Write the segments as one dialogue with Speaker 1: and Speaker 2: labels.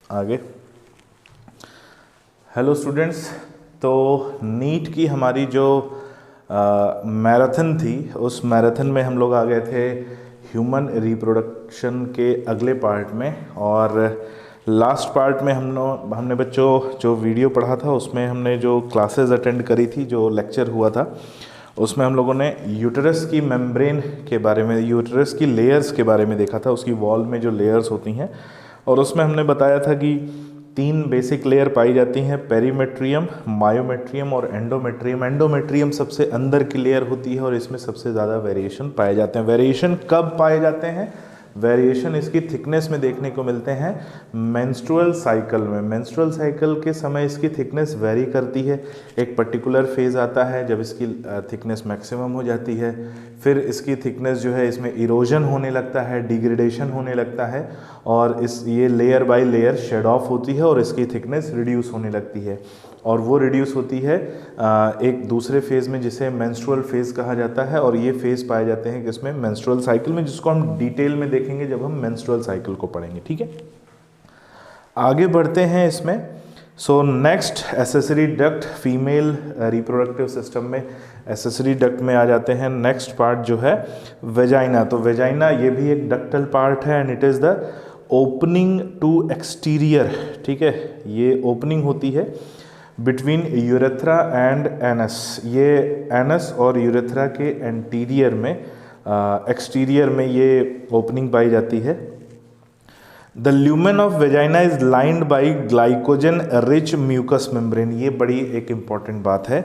Speaker 1: आगे। Hello students, तो NEET की हमारी जो मैराथन थी, उस मैराथन में हम लोग आ गए थे ह्यूमन रिप्रोडक्शन के अगले पार्ट में। और लास्ट पार्ट में हमने बच्चों जो वीडियो पढ़ा था उसमें हमने जो क्लासेस अटेंड करी थी, जो लेक्चर हुआ था, उसमें हम लोगों ने यूटरस की मेम्ब्रेन के बारे में, यूटरस की लेयर्स के बारे में देखा था, उसकी वॉल में जो लेयर्स होती हैं। और उसमें हमने बताया था कि 3 बेसिक लेयर पाई जाती हैं, पेरीमेट्रियम, मायोमेट्रियम और एंडोमेट्रियम। एंडोमेट्रियम सबसे अंदर की लेयर होती है और इसमें सबसे ज़्यादा वेरिएशन पाए जाते हैं। वेरिएशन कब पाए जाते हैं? वेरिएशन इसकी थिकनेस में देखने को मिलते हैं मेंस्ट्रुअल साइकिल में। मेंस्ट्रुअल साइकिल के समय इसकी थिकनेस वेरी करती है। एक पर्टिकुलर फेज़ आता है जब इसकी थिकनेस मैक्सिमम हो जाती है, फिर इसकी थिकनेस जो है इसमें इरोजन होने लगता है, डिग्रेडेशन होने लगता है, और ये layer by layer shed off होती है और इसकी थिकनेस रिड्यूस होने लगती है। और वो रिड्यूस होती है एक दूसरे फेज़ में जिसे मेंस्ट्रुअल फेज़ कहा जाता है। और ये फेज़ पाए जाते हैं किसमें? मेंस्ट्रुअल साइकिल में, जिसको हम डिटेल में देखेंगे जब हम मेंस्ट्रुअल साइकिल को पढ़ेंगे। ठीक है, आगे बढ़ते हैं इसमें। So next, accessory duct, female reproductive system में एसेसरी डक्ट में आ जाते हैं। नेक्स्ट पार्ट जो है वेजाइना। तो वेजाइना ये भी एक डक्टल पार्ट है and it is the opening to exterior. ठीक है, ये ओपनिंग होती है बिटवीन यूरेथ्रा एंड एनस। ये एनस और यूरेथ्रा के एंटीरियर में, एक्सटीरियर में ये ओपनिंग पाई जाती है। The lumen of vagina is lined by glycogen rich mucous membrane. ये बड़ी एक इम्पॉर्टेंट बात है।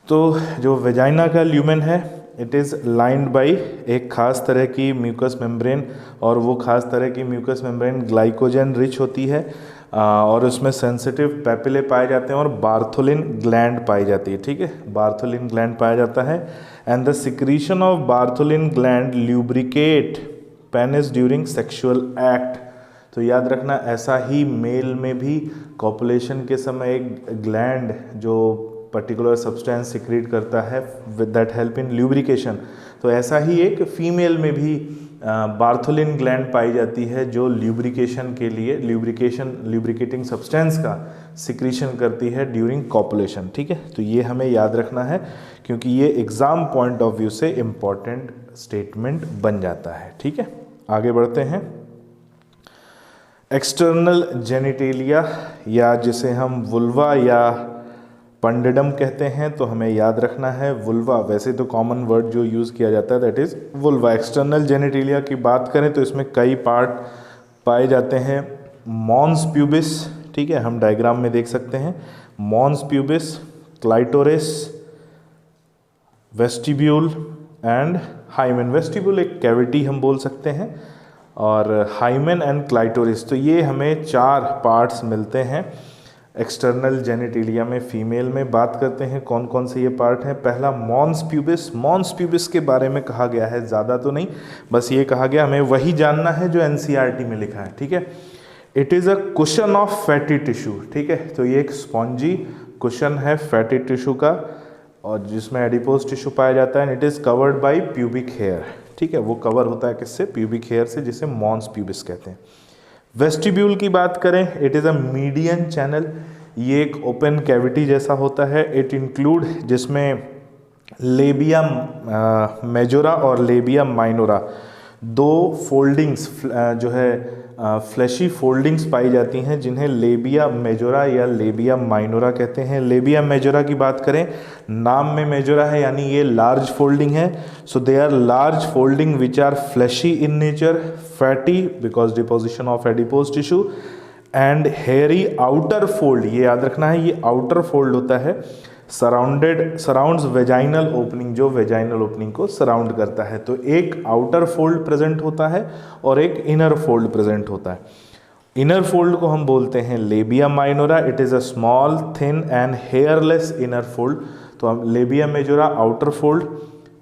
Speaker 1: तो जो वेजाइना का ल्यूमेन है, इट इज़ लाइंड बाई एक खास तरह की म्यूकस मेम्ब्रेन, और वो खास तरह की म्यूकस मेम्ब्रेन ग्लाइकोजन रिच होती है, और उसमें सेंसिटिव पेपिले पाए जाते हैं और बार्थोलिन ग्लैंड पाई जाती है। ठीक है, बार्थोलिन ग्लैंड पाया जाता है। And the secretion of Bartholin gland lubricate penis during sexual act. तो याद रखना, ऐसा ही मेल में भी कॉपुलेशन के समय एक ग्लैंड जो पर्टिकुलर सब्सटेंस सिक्रीट करता है with that help in lubrication, तो ऐसा ही एक फीमेल में भी बार्थोलिन ग्लैंड पाई जाती है जो ल्यूब्रिकेशन के लिए, ल्यूब्रिकेटिंग सब्सटेंस का सिक्रीशन करती है ड्यूरिंग कॉपुलेशन। ठीक है, तो ये हमें याद रखना है क्योंकि ये एग्ज़ाम पॉइंट ऑफ व्यू से इम्पॉर्टेंट स्टेटमेंट बन जाता है। ठीक है, आगे बढ़ते हैं। एक्सटर्नल जेनिटेलिया, या जिसे हम वुल्वा या पंडिडम कहते हैं, तो हमें याद रखना है वुल्वा। वैसे तो कॉमन वर्ड जो यूज़ किया जाता है that is vulva. External genitalia की बात करें तो इसमें कई पार्ट पाए जाते हैं। मॉन्स प्यूबिस, ठीक है, हम डायग्राम में देख सकते हैं। Mons pubis, clitoris, vestibule and hymen. Vestibule एक कैविटी हम बोल सकते हैं, और हाइमेन एंड क्लाइटोरिस। तो ये हमें 4 पार्ट्स मिलते हैं एक्सटर्नल जेनिटेलिया में। फीमेल में बात करते हैं कौन कौन से ये पार्ट हैं। पहला मॉन्स प्यूबिस। मॉन्स प्यूबिस के बारे में कहा गया है, ज़्यादा तो नहीं, बस ये कहा गया, हमें वही जानना है जो एनसीईआरटी में लिखा है। ठीक है, it is a cushion of fatty tissue. ठीक है, तो ये एक स्पॉन्जी कुशन है फैटी टिश्यू का, और जिसमें एडिपोज टिश्यू पाया जाता है। It is covered by pubic hair. ठीक है, वो कवर होता है किससे? प्यूबिक हेयर से, जिसे मॉन्स प्यूबिस कहते हैं। वेस्टिब्यूल की बात करें, it is a median channel. ये एक ओपन कैविटी जैसा होता है। इट इंक्लूड, जिसमें लेबिया मेजोरा और लेबिया माइनोरा, 2 फोल्डिंग्स जो है फ्लैशी फोल्डिंग्स पाई जाती हैं, जिन्हें लेबिया मेजोरा या लेबिया माइनोरा कहते हैं। लेबिया मेजोरा की बात करें, नाम में मेजोरा है यानी ये लार्ज फोल्डिंग है। So they are large folding which are fleshy in nature, fatty because deposition of adipose tissue, and hairy outer fold. ये याद रखना है, ये आउटर फोल्ड होता है। सराउंड्स वेजाइनल ओपनिंग, जो वेजाइनल ओपनिंग को सराउंड करता है। तो एक आउटर फोल्ड प्रेजेंट होता है और एक इनर फोल्ड प्रेजेंट होता है। इनर फोल्ड को हम बोलते हैं labia minora. It is a small, thin and hairless inner fold. तो हम labia majora outer fold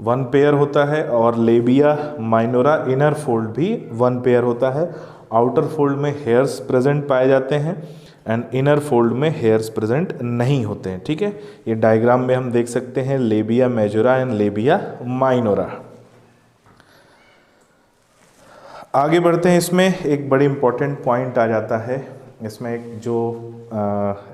Speaker 1: 1 pair होता है, और लेबिया माइनोरा इनर फोल्ड भी 1 पेयर होता है। आउटर फोल्ड में हेयर्स प्रेजेंट पाए जाते हैं एंड इनर फोल्ड में हेयर्स प्रेजेंट नहीं होते हैं। ठीक है, ये डायग्राम में हम देख सकते हैं labia majora and labia minora. आगे बढ़ते हैं, इसमें एक बड़ी इंपॉर्टेंट पॉइंट आ जाता है इसमें एक जो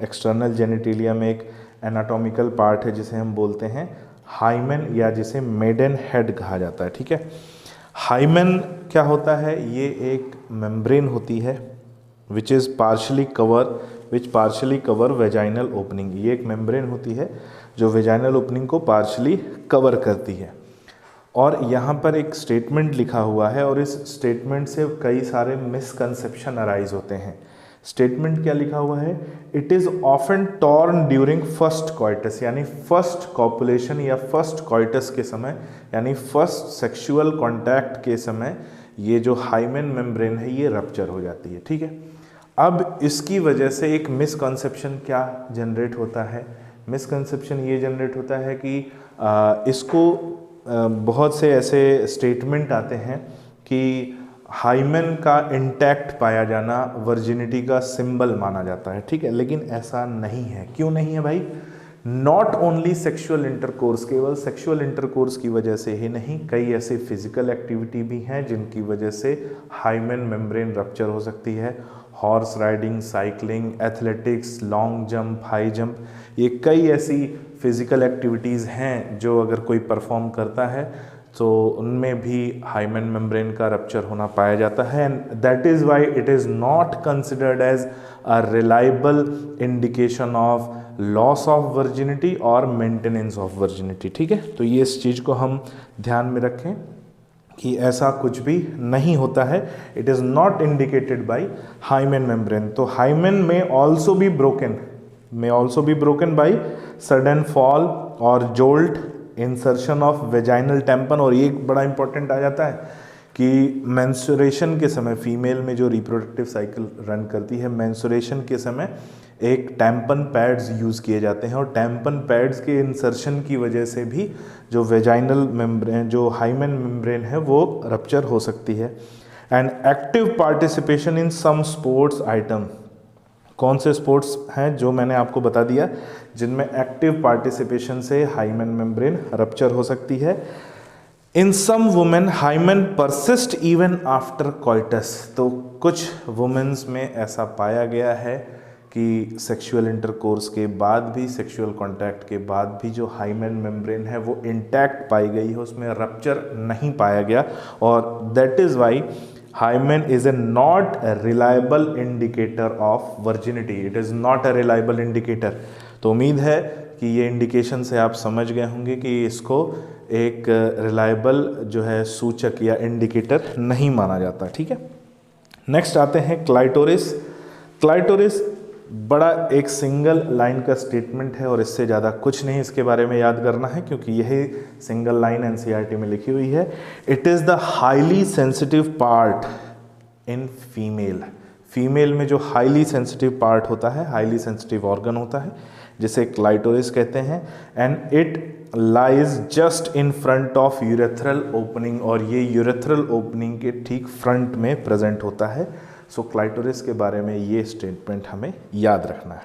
Speaker 1: एक्सटर्नल जेनिटेलिया में एक एनाटॉमिकल पार्ट है जिसे हम बोलते हैं हाइमेन या जिसे मेडन हेड कहा जाता है। ठीक है, हाइमेन क्या होता है? ये एक मेम्ब्रेन होती है विच पार्शली कवर वेजाइनल ओपनिंग। ये एक मेम्ब्रेन होती है जो वेजाइनल ओपनिंग को पार्शली कवर करती है। और यहाँ पर एक स्टेटमेंट लिखा हुआ है और इस स्टेटमेंट से कई सारे मिसकंसेप्शन अराइज होते हैं। स्टेटमेंट क्या लिखा हुआ है? It is often torn during first coitus, यानी फर्स्ट कॉपुलेशन या फर्स्ट कॉइटस के समय, यानी फर्स्ट सेक्सुअल कॉन्टैक्ट के समय ये जो हाइमेन मेम्ब्रेन है ये रप्चर हो जाती है। ठीक है, अब इसकी वजह से एक मिसकंसेप्शन क्या जनरेट होता है? मिसकंसेप्शन ये जनरेट होता है कि इसको बहुत से ऐसे स्टेटमेंट आते हैं कि हाइमेन का इंटैक्ट पाया जाना वर्जिनिटी का सिंबल माना जाता है। ठीक है, लेकिन ऐसा नहीं है। क्यों नहीं है भाई? नॉट ओनली सेक्सुअल इंटरकोर्स, केवल सेक्सुअल इंटरकोर्स की वजह से ही नहीं, कई ऐसे फिजिकल एक्टिविटी भी हैं जिनकी वजह से हाइमेन मेम्ब्रेन रप्चर हो सकती है। Horse riding, cycling, athletics, long jump, high jump, ये कई ऐसी फिजिकल एक्टिविटीज़ हैं जो अगर कोई परफॉर्म करता है तो उनमें भी हाइमेन मेम्ब्रेन का रप्चर होना पाया जाता है। And that is why it is not considered as a reliable indication of loss of virginity और मेंटेनेंस ऑफ वर्जिनिटी। ठीक है, तो ये इस चीज़ को हम ध्यान में रखें कि ऐसा कुछ भी नहीं होता है। It is not indicated by hymen membrane. तो हाइमेन में also be broken by sudden fall और jolt, insertion of vaginal tampon. और ये एक बड़ा इंपॉर्टेंट आ जाता है कि मेंस्ट्रुएशन के समय, फीमेल में जो रिप्रोडक्टिव साइकिल रन करती है, मेंस्ट्रुएशन के समय एक टेम्पन पैड्स यूज़ किए जाते हैं और टेम्पन पैड्स के इंसर्शन की वजह से भी जो वेजाइनल मेम्ब्रेन, जो हाइमेन मेम्ब्रेन है, वो रप्चर हो सकती है। And active participation in some sports item, कौन से स्पोर्ट्स हैं जो मैंने आपको बता दिया जिनमें एक्टिव पार्टिसिपेशन से हाइमेन मेम्ब्रेन रप्चर हो सकती है। In some women hymen persist even after coitus. तो कुछ वुमेन्स में ऐसा पाया गया है कि सेक्सुअल इंटरकोर्स के बाद भी, सेक्सुअल कॉन्टैक्ट के बाद भी जो हाइमेन मेम्ब्रेन है वो इंटैक्ट पाई गई है, उसमें रप्चर नहीं पाया गया। और that is Y hymen is a not a reliable indicator of virginity. It is not a reliable indicator. तो उम्मीद है कि ये इंडिकेशन से आप समझ गए होंगे कि इसको एक रिलायबल जो है सूचक या इंडिकेटर नहीं माना जाता। ठीक है, नेक्स्ट आते हैं क्लाइटोरिस। क्लाइटोरिस बड़ा एक सिंगल लाइन का स्टेटमेंट है और इससे ज़्यादा कुछ नहीं इसके बारे में याद करना है क्योंकि यही सिंगल लाइन एनसीईआरटी में लिखी हुई है। It is the highly sensitive part in female. Female में जो हाईली सेंसिटिव पार्ट होता है, हाईली सेंसिटिव ऑर्गन होता है जिसे क्लाइटोरिस कहते हैं। And it lies just in front of urethral opening, और ये यूरेथ्रल ओपनिंग के ठीक फ्रंट में प्रेजेंट होता है। सो क्लाइटोरिस के बारे में ये स्टेटमेंट हमें याद रखना है।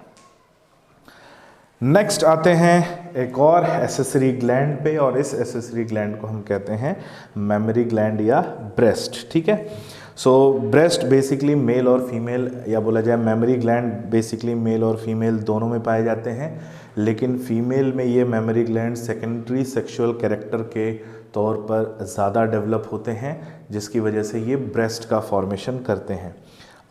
Speaker 1: नेक्स्ट आते हैं एक और एसेसरी ग्लैंड पे, और इस एसेसरी ग्लैंड को हम कहते हैं मेमरी ग्लैंड या ब्रेस्ट। ठीक है, सो ब्रेस्ट बेसिकली मेल और फीमेल, या बोला जाए मेमरी ग्लैंड बेसिकली मेल और फीमेल दोनों में पाए जाते हैं, लेकिन फीमेल में ये mammary gland secondary sexual character के तौर पर ज़्यादा डेवलप होते हैं जिसकी वजह से ये ब्रेस्ट का फॉर्मेशन करते हैं।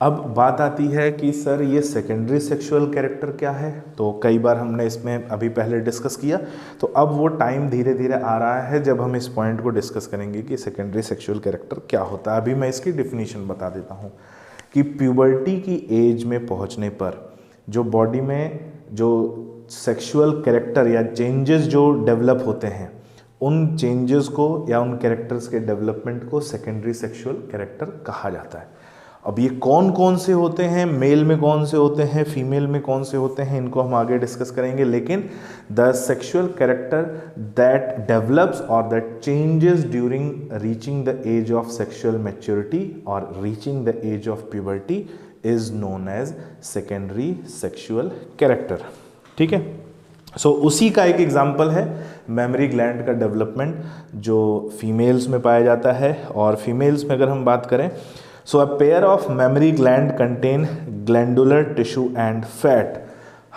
Speaker 1: अब बात आती है कि सर ये सेकेंडरी सेक्सुअल कैरेक्टर क्या है, तो कई बार हमने इसमें अभी पहले डिस्कस किया, तो अब वो टाइम धीरे धीरे आ रहा है जब हम इस पॉइंट को डिस्कस करेंगे कि सेकेंडरी सेक्सुअल कैरेक्टर क्या होता है। अभी मैं इसकी डिफिनीशन बता देता हूँ कि प्यूबर्टी की एज में पहुँचने पर जो बॉडी में जो सेक्सुअल कैरेक्टर या चेंजेस जो डेवलप होते हैं, उन चेंजेस को या उन कैरेक्टर्स के डेवलपमेंट को सेकेंडरी सेक्सुअल कैरेक्टर कहा जाता है। अब ये कौन कौन से होते हैं, मेल में कौन से होते हैं, फीमेल में कौन से होते हैं, इनको हम आगे डिस्कस करेंगे। लेकिन the sexual character that develops और that changes during reaching the age of sexual maturity और reaching the age of puberty is known as secondary sexual character. ठीक है, सो उसी का एक एग्जाम्पल है मेमरी ग्लैंड का डेवलपमेंट जो फीमेल्स में पाया जाता है। और फीमेल्स में अगर हम बात करें so a pair of mammary gland contain glandular tissue and fat.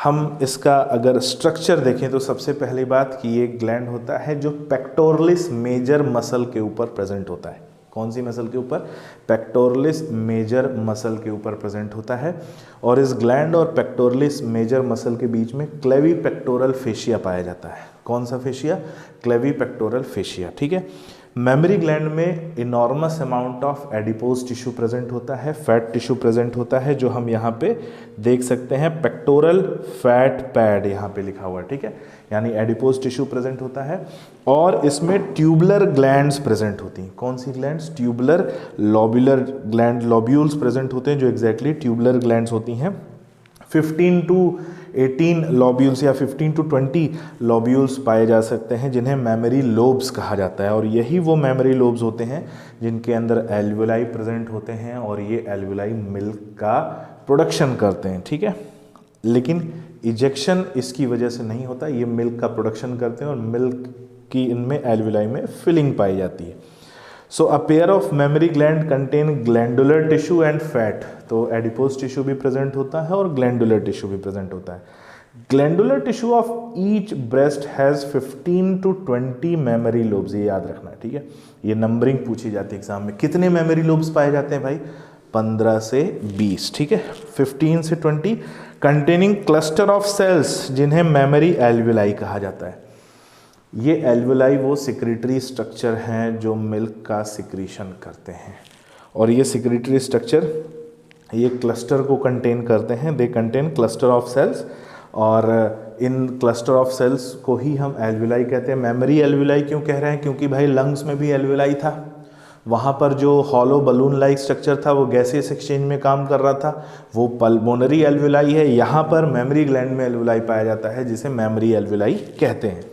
Speaker 1: हम इसका अगर स्ट्रक्चर देखें तो सबसे पहली बात कि ये ग्लैंड होता है जो पेक्टोरलिस मेजर मसल के ऊपर प्रेजेंट होता है। कौन सी मसल के ऊपर? पेक्टोरलिस मेजर मसल के ऊपर प्रेजेंट होता है। और इस ग्लैंड और पेक्टोरलिस मेजर मसल के बीच में क्लेवी पेक्टोरल फेशिया पाया जाता है। कौन सा फेशिया? क्लेवी पेक्टोरल फेशिया, ठीक है। मेमोरी ग्लैंड में enormous amount of adipose tissue present होता है, फैट टिश्यू प्रेजेंट होता है, जो हम यहाँ पे देख सकते हैं पेक्टोरल फैट पैड यहाँ पे लिखा हुआ है, ठीक है। यानी एडिपोज टिश्यू प्रेजेंट होता है और इसमें ट्यूबुलर ग्लैंड्स प्रेजेंट होती हैं। कौन सी ग्लैंड्स? ट्यूबुलर लॉब्यूलर ग्लैंड, लॉब्यूल्स प्रेजेंट होते हैं जो एग्जैक्टली ट्यूबुलर ग्लैंड्स होती हैं। 15 to 18 लॉब्यूल्स या 15 to 20 लॉब्यूल्स पाए जा सकते हैं जिन्हें मेमोरी लोब्स कहा जाता है। और यही वो मेमोरी लोब्स होते हैं जिनके अंदर एल्वुलाई प्रेजेंट होते हैं और ये एल्वुलाई मिल्क का प्रोडक्शन करते हैं, ठीक है। लेकिन इजेक्शन इसकी वजह से नहीं होता, ये मिल्क का प्रोडक्शन करते हैं और मिल्क की इनमें एल्वुलाई में फिलिंग पाई जाती है। So a pair of mammary gland contain glandular tissue and fat. तो एडिपोज टिश्यू भी प्रेजेंट होता है और ग्लैंडुलर टिश्यू भी प्रेजेंट होता है। Glandular tissue of each breast has 15 to 20 mammary lobes, ये याद रखना है, ठीक है। ये नंबरिंग पूछी जाती है एग्जाम में। कितने मेमोरी लोब्स पाए जाते हैं भाई? 15 से 20, ठीक है। 15 से 20 कंटेनिंग क्लस्टर ऑफ सेल्स जिन्हें मेमोरी एल्वुलाई कहा जाता है। ये एल्वुलाई वो सिक्रेटरी स्ट्रक्चर हैं जो मिल्क का सिक्रीशन करते हैं और ये सिक्रेटरी स्ट्रक्चर ये क्लस्टर को कंटेन करते हैं। They contain cluster of cells और इन क्लस्टर ऑफ सेल्स को ही हम एल्वुलाई कहते हैं। मेमोरी एल्वुलाई क्यों कह रहे हैं? क्योंकि भाई लंग्स में भी एल्वुलाई था, वहाँ पर जो हॉलो बलून लाइक स्ट्रक्चर था वो गैसियस एक्सचेंज में काम कर रहा था, वो पल्मोनरी एल्वुलाई है। यहाँ पर मेमोरी ग्लैंड में एल्वुलाई पाया जाता है जिसे मेमोरी एल्वुलाई कहते हैं।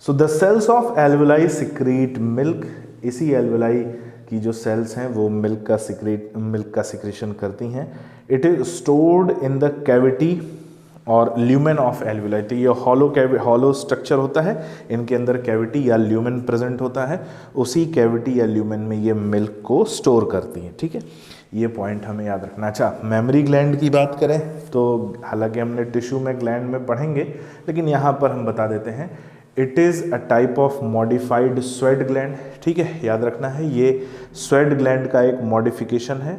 Speaker 1: So the cells of alveoli secrete milk. इसी एल्वुलाई की जो सेल्स हैं वो मिल्क का सिक्रीशन करती हैं। It is stored in the cavity और ल्यूमेन ऑफ एल्वुलाई। तो ये हॉलो स्ट्रक्चर होता है, इनके अंदर कैविटी या ल्यूमेन प्रेजेंट होता है, उसी कैविटी या ल्यूमेन में ये मिल्क को स्टोर करती हैं, ठीक है। ये पॉइंट हमें याद रखना। अच्छा, मेमोरी ग्लैंड की बात करें तो हालांकि हमने टिश्यू में ग्लैंड में पढ़ेंगे, लेकिन यहाँ पर हम बता देते हैं it is a type of modified sweat gland, ठीक है। याद रखना है ये स्वेट ग्लैंड का एक मॉडिफिकेशन है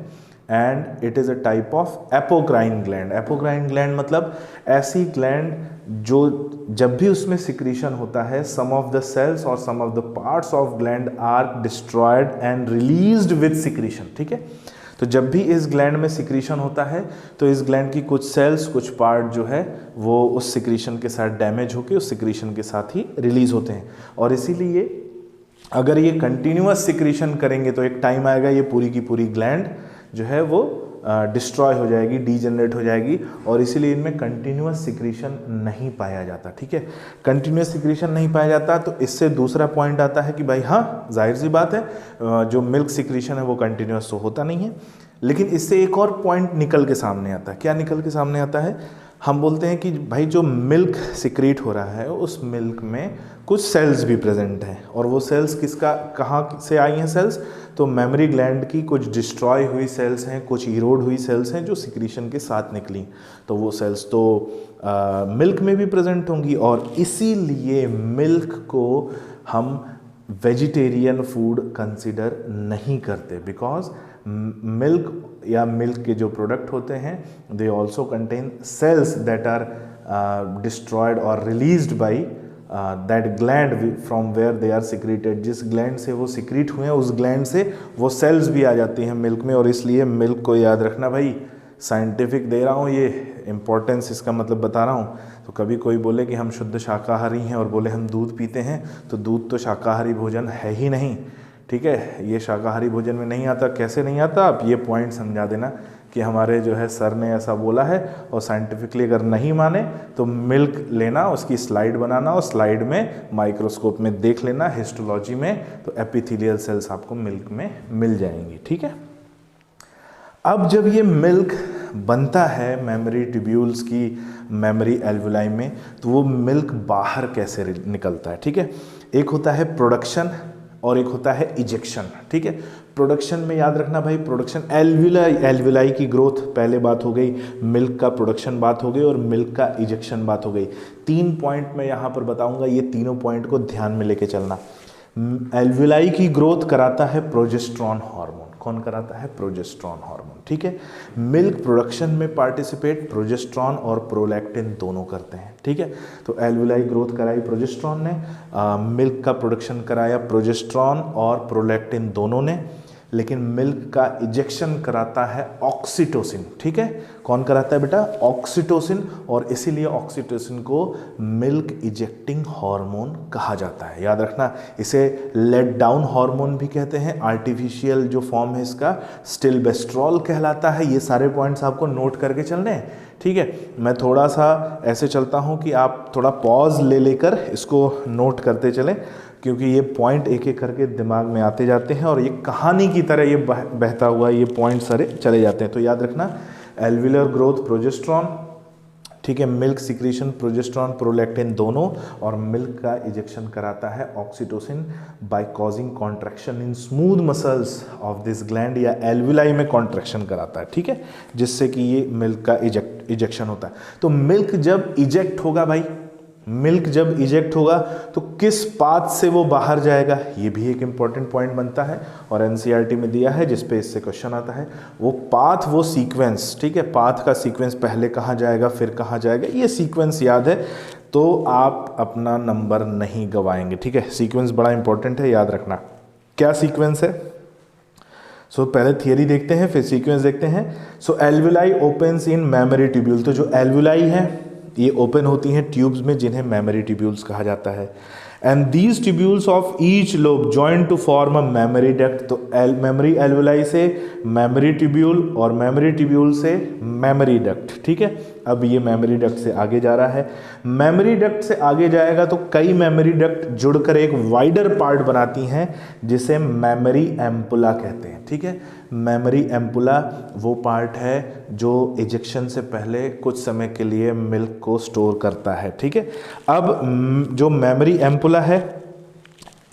Speaker 1: and it is a type of apocrine gland. Apocrine gland मतलब ऐसी ग्लैंड जो जब भी उसमें सिक्रीशन होता है, सम ऑफ द सेल्स और some of the parts of gland are destroyed and released with secretion, ठीक है। तो जब भी इस ग्लैंड में सिक्रीशन होता है तो इस ग्लैंड की कुछ सेल्स, कुछ पार्ट जो है वो उस सिक्रीशन के साथ डैमेज होकर उस सिक्रीशन के साथ ही रिलीज होते हैं। और इसीलिए अगर ये कंटिन्यूअस सिक्रीशन करेंगे तो एक टाइम आएगा ये पूरी की पूरी ग्लैंड जो है वो डिस्ट्रॉय हो जाएगी, डीजनरेट हो जाएगी, और इसीलिए इनमें कंटिन्यूअस सिक्रीशन नहीं पाया जाता, ठीक है। कंटिन्यूअस सिक्रीशन नहीं पाया जाता तो इससे दूसरा पॉइंट आता है कि भाई हाँ, जाहिर सी बात है जो मिल्क सिक्रीशन है वो कंटिन्यूअस तो होता नहीं है। लेकिन इससे एक और पॉइंट निकल के सामने आता है। क्या निकल के सामने आता है? हम बोलते हैं कि भाई जो मिल्क सिक्रीट हो रहा है उस मिल्क में कुछ सेल्स भी प्रेजेंट हैं, और वो सेल्स कहाँ से आई हैं सेल्स? तो मेमोरी ग्लैंड की कुछ डिस्ट्रॉय हुई सेल्स हैं, कुछ इरोड हुई सेल्स हैं जो सिक्रीशन के साथ निकली। तो वो सेल्स तो मिल्क में भी प्रेजेंट होंगी, और इसीलिए मिल्क को हम वेजिटेरियन फूड कंसिडर नहीं करते, बिकॉज मिल्क या मिल्क के जो प्रोडक्ट होते हैं they also contain cells that are destroyed और released by that gland from where they are secreted. जिस ग्लैंड से वो सिक्रीट हुए हैं उस ग्लैंड से वो सेल्स भी आ जाती हैं मिल्क में। और इसलिए मिल्क को याद रखना भाई, साइंटिफिक दे रहा हूँ ये इम्पोर्टेंस, इसका मतलब बता रहा हूँ। तो कभी कोई बोले कि हम शुद्ध शाकाहारी हैं और बोले हम दूध पीते हैं, तो दूध तो शाकाहारी भोजन है ही नहीं, ठीक है। ये शाकाहारी भोजन में नहीं आता। कैसे नहीं आता? आप ये पॉइंट समझा देना कि हमारे जो है सर ने ऐसा बोला है, और साइंटिफिकली अगर नहीं माने तो मिल्क लेना, उसकी स्लाइड बनाना और स्लाइड में माइक्रोस्कोप में देख लेना हिस्टोलॉजी में, तो एपिथेलियल सेल्स आपको मिल्क में मिल जाएंगी, ठीक है। अब जब ये मिल्क बनता है मेमोरी ट्यूब्यूल्स की मेमोरी एल्वुलाई में, तो वो मिल्क बाहर कैसे निकलता है, ठीक है। एक होता है प्रोडक्शन और एक होता है इजेक्शन, ठीक है। प्रोडक्शन में याद रखना भाई, प्रोडक्शन एल्विलाई की ग्रोथ पहले बात हो गई, मिल्क का प्रोडक्शन बात हो गई और मिल्क का इजेक्शन बात हो गई। 3 पॉइंट मैं यहाँ पर बताऊंगा, ये तीनों पॉइंट को ध्यान में लेके चलना। एल्विलाई की ग्रोथ कराता है प्रोजेस्टेरॉन हार्मोन। कौन कराता है? प्रोजेस्टेरॉन हार्मोन, ठीक है। मिल्क प्रोडक्शन में पार्टिसिपेट प्रोजेस्टेरॉन और प्रोलैक्टिन दोनों करते हैं, ठीक है। तो एल्विलाई ग्रोथ कराई प्रोजेस्टेरॉन ने, मिल्क का प्रोडक्शन कराया प्रोजेस्टेरॉन और प्रोलैक्टिन दोनों ने, लेकिन मिल्क का इजेक्शन कराता है ऑक्सीटोसिन, ठीक है। कौन कराता है बेटा? ऑक्सीटोसिन, और इसीलिए ऑक्सीटोसिन को मिल्क इजेक्टिंग हार्मोन कहा जाता है। याद रखना, इसे लेट डाउन हार्मोन भी कहते हैं। आर्टिफिशियल जो फॉर्म है इसका स्टिलबेस्ट्रॉल कहलाता है। ये सारे पॉइंट्स आपको नोट करके चलने हैं, ठीक है। मैं थोड़ा सा ऐसे चलता हूँ कि आप थोड़ा पॉज ले लेकर इसको नोट करते चलें, क्योंकि ये पॉइंट एक एक करके दिमाग में आते जाते हैं और ये कहानी की तरह ये बहता हुआ ये पॉइंट सारे चले जाते हैं। तो याद रखना, एल्विलर ग्रोथ प्रोजेस्टेरॉन, ठीक है, मिल्क सिक्रीशन प्रोजेस्टेरॉन प्रोलैक्टिन दोनों, और मिल्क का इजेक्शन कराता है oxytocin by causing contraction in smooth muscles of this gland, या एल्विलाई में कॉन्ट्रैक्शन कराता है, ठीक है, जिससे कि ये मिल्क का इजेक्शन होता है। तो मिल्क जब इजेक्ट होगा भाई, मिल्क जब इजेक्ट होगा तो किस पाथ से वो बाहर जाएगा, ये भी एक इंपॉर्टेंट पॉइंट बनता है और एनसीईआरटी में दिया है, जिस पे इससे क्वेश्चन आता है। वो पाथ, वो सीक्वेंस, ठीक है, पाथ का सीक्वेंस, पहले कहाँ जाएगा फिर कहाँ जाएगा, ये सीक्वेंस याद है तो आप अपना नंबर नहीं गवाएंगे, ठीक है। सीक्वेंस बड़ा इंपॉर्टेंट है, याद रखना। क्या सीक्वेंस है? पहले थियरी देखते हैं फिर सीक्वेंस देखते हैं। Alveoli opens in memory tubule, तो जो एल्विलाई है ये ओपन होती हैं ट्यूब्स में, जिन्हें मेमोरी ट्यूब्यूल्स कहा जाता है। And these tubules of each lobe join to form a mammary duct. तो मेमोरी एल्विलाई से मेमोरी ट्यूब्यूल और मेमोरी ट्यूब्यूल से मेमोरी डक्ट, ठीक है। अब ये मेमोरी डक्ट से आगे जा रहा है, मेमोरी डक्ट से आगे जाएगा तो कई मेमोरी डक्ट जुड़कर एक वाइडर पार्ट बनाती हैं, जिसे मेमोरी एम्पुला कहते हैं, ठीक है। मेमोरी एम्पुला वो पार्ट है जो इजेक्शन से पहले कुछ समय के लिए मिल्क को स्टोर करता है, ठीक है। अब जो मेमोरी एम्पुला है,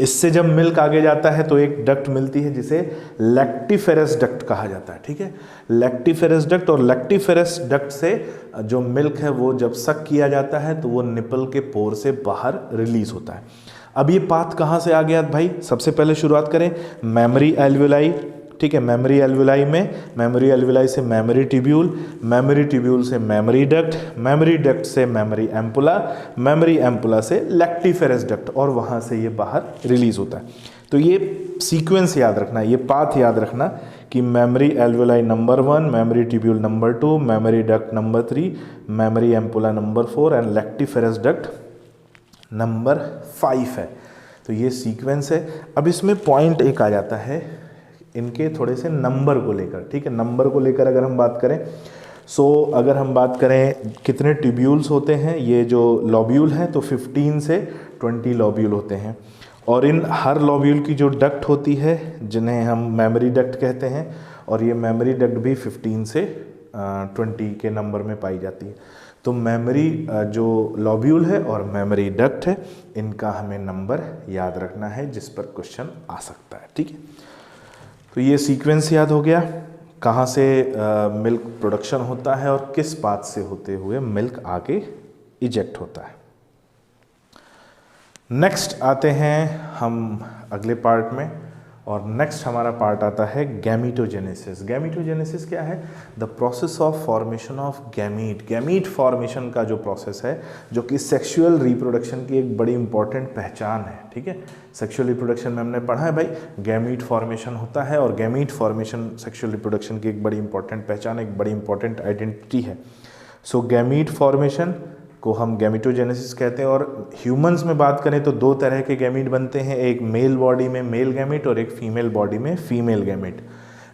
Speaker 1: इससे जब मिल्क आगे जाता है तो एक डक्ट मिलती है जिसे लैक्टिफेरस डक्ट कहा जाता है, ठीक है। लैक्टिफेरस डक्ट, और लैक्टिफेरस डक्ट से जो मिल्क है वो जब सक किया जाता है तो वो निपल के पोर से बाहर रिलीज होता है। अब ये पाथ कहाँ से आ गया भाई? सबसे पहले शुरुआत करें मेमोरी एल्विलाई, ठीक है। मेमोरी एल्विलाई में, मेमोरी एल्विलाई से मेमोरी ट्यूब्यूल, मेमोरी ट्यूब्यूल से मेमोरी डक्ट, मेमोरी डक्ट से मेमोरी एम्पुला, मेमोरी एम्पुला से लैक्टिफेरस डक्ट, और वहाँ से ये बाहर रिलीज होता है। तो ये सीक्वेंस याद रखना, ये पाथ याद रखना कि memory alveoli number 1, memory tubule number 2, memory duct number 3, mammary ampulla number 4 and lactiferous duct number 5 है। तो ये सीक्वेंस है। अब इसमें पॉइंट एक आ जाता है इनके थोड़े से नंबर को लेकर, ठीक है। नंबर को लेकर अगर हम बात करें, अगर हम बात करें कितने ट्यूब्यूल्स होते हैं, ये जो लॉब्यूल हैं तो 15 से 20 लॉब्यूल होते हैं, और इन हर लॉब्यूल की जो डक्ट होती है जिन्हें हम मेमोरी डक्ट कहते हैं, और ये मेमोरी डक्ट भी 15 से 20 के नंबर में पाई जाती है। तो मेमोरी जो लॉब्यूल है और मेमोरी डक्ट है, इनका हमें नंबर याद रखना है, जिस पर क्वेश्चन आ सकता है, ठीक है। तो ये सीक्वेंस याद हो गया, कहाँ से मिल्क प्रोडक्शन होता है और किस पाथ से होते हुए मिल्क आगे इजेक्ट होता है। नेक्स्ट आते हैं हम अगले पार्ट में, और नेक्स्ट हमारा पार्ट आता है गैमीटोजेनेसिस। गैमीटोजेनेसिस क्या है? The process of formation of gamete. Gamete formation का जो प्रोसेस है, जो कि सेक्सुअल रिप्रोडक्शन की एक बड़ी इंपॉर्टेंट पहचान है, ठीक है। सेक्सुअल रिप्रोडक्शन में हमने पढ़ा है भाई, गैमीट फॉर्मेशन होता है, और गैमीट फॉर्मेशन सेक्सुअल रिप्रोडक्शन की एक बड़ी इंपॉर्टेंट पहचान, एक बड़ी इंपॉर्टेंट आइडेंटिटी है। गैमीट फॉर्मेशन को हम गैमीटोजेनेसिस कहते हैं। और ह्यूमंस में बात करें तो 2 तरह के गैमीट बनते हैं, एक मेल बॉडी में मेल गैमीट और एक फीमेल बॉडी में फीमेल गैमीट।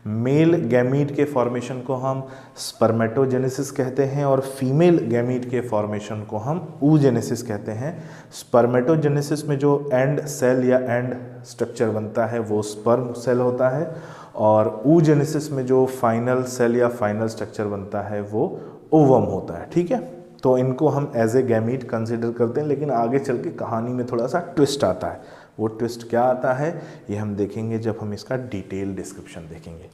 Speaker 1: मेल गैमीट के फॉर्मेशन को हम स्पर्मेटोजेनेसिस कहते हैं, और फीमेल गैमीट के फॉर्मेशन को हम oogenesis कहते हैं। स्पर्मेटोजेनेसिस में जो एंड सेल या एंड स्ट्रक्चर बनता है वो स्पर्म सेल होता है, और oogenesis में जो फाइनल सेल या फाइनल स्ट्रक्चर बनता है वो ओवम होता है, ठीक है। तो इनको हम एज ए गैमीट कंसिडर करते हैं, लेकिन आगे चल के कहानी में थोड़ा सा ट्विस्ट आता है, वो ट्विस्ट क्या आता है ये हम देखेंगे जब हम इसका डिटेल डिस्क्रिप्शन देखेंगे।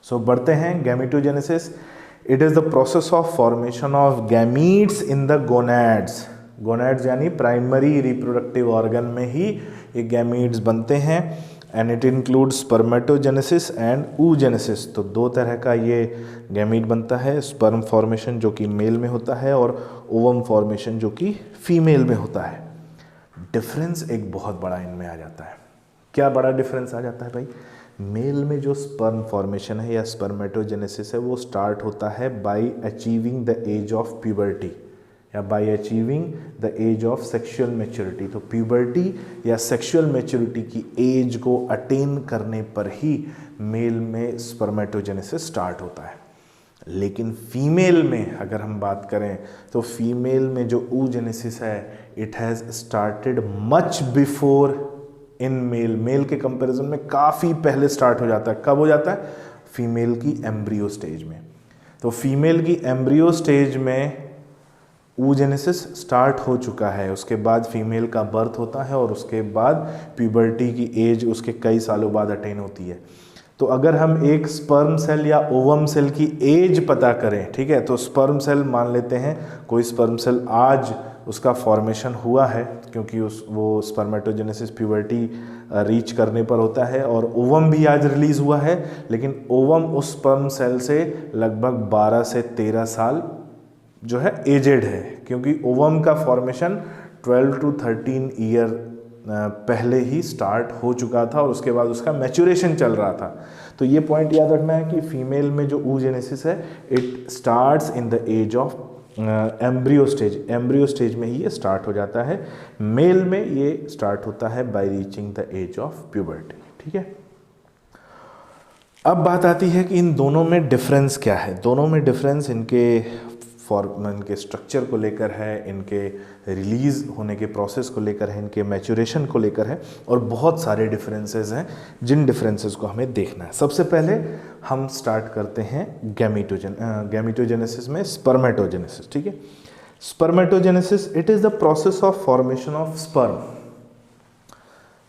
Speaker 1: सो बढ़ते हैं gametogenesis. It is the process of formation of gametes in the gonads. Gonads यानी प्राइमरी रिप्रोडक्टिव ऑर्गन में ही ये गैमीट्स बनते हैं। And it includes spermatogenesis and oogenesis। तो दो तरह का ये गैमीट बनता है, स्पर्म फॉर्मेशन जो कि मेल में होता है और ओवम फॉर्मेशन जो कि फीमेल में होता है। डिफरेंस एक बहुत बड़ा इनमें आ जाता है। क्या बड़ा डिफरेंस आ जाता है भाई? मेल में जो स्पर्म फॉर्मेशन है या स्पर्मेटोजेनेसिस है वो स्टार्ट होता है by achieving the age of puberty या by achieving the age of sexual maturity. तो प्यूबर्टी या सेक्सुअल मैच्योरिटी की एज को अटेन करने पर ही मेल में स्पर्मेटोजेनेसिस स्टार्ट होता है। लेकिन फीमेल में अगर हम बात करें तो फीमेल में जो oogenesis है it has started much before in male. Male के कंपैरिजन में काफ़ी पहले स्टार्ट हो जाता है। कब हो जाता है? फीमेल की एम्ब्रियो स्टेज में। तो फीमेल की एम्ब्रियो स्टेज में oogenesis स्टार्ट हो चुका है, उसके बाद फीमेल का बर्थ होता है और उसके बाद प्यूबर्टी की एज उसके कई सालों बाद अटेन होती है। तो अगर हम एक स्पर्म सेल या ओवम सेल की एज पता करें, ठीक है, तो स्पर्म सेल मान लेते हैं कोई स्पर्म सेल आज उसका फॉर्मेशन हुआ है क्योंकि वो स्पर्मेटोजेनेसिस प्यूबर्टी रीच करने पर होता है, और ओवम भी आज रिलीज़ हुआ है, लेकिन ओवम उस स्पर्म सेल से लगभग 12 से 13 साल जो है एजेड है, क्योंकि ओवम का फॉर्मेशन 12 to 13 ईयर पहले ही स्टार्ट हो चुका था और उसके बाद उसका मैच्योरेशन चल रहा था। तो ये पॉइंट याद रखना है कि फीमेल में जो oogenesis है it starts in the age of embryo stage. Embryo stage में ही ये स्टार्ट हो जाता है। मेल में ये स्टार्ट होता है by reaching the age of puberty. ठीक है, अब बात आती है कि इन दोनों में डिफरेंस क्या है। दोनों में डिफरेंस इनके स्ट्रक्चर को लेकर है, इनके रिलीज़ होने के प्रोसेस को लेकर है, इनके मैच्योरेशन को लेकर है, और बहुत सारे डिफरेंसेस हैं जिन डिफरेंसेस को हमें देखना है। सबसे पहले हम स्टार्ट करते हैं गैमेटोजेनेसिस में स्पर्मेटोजेनेसिस। ठीक है, spermatogenesis it is the process of formation of sperm.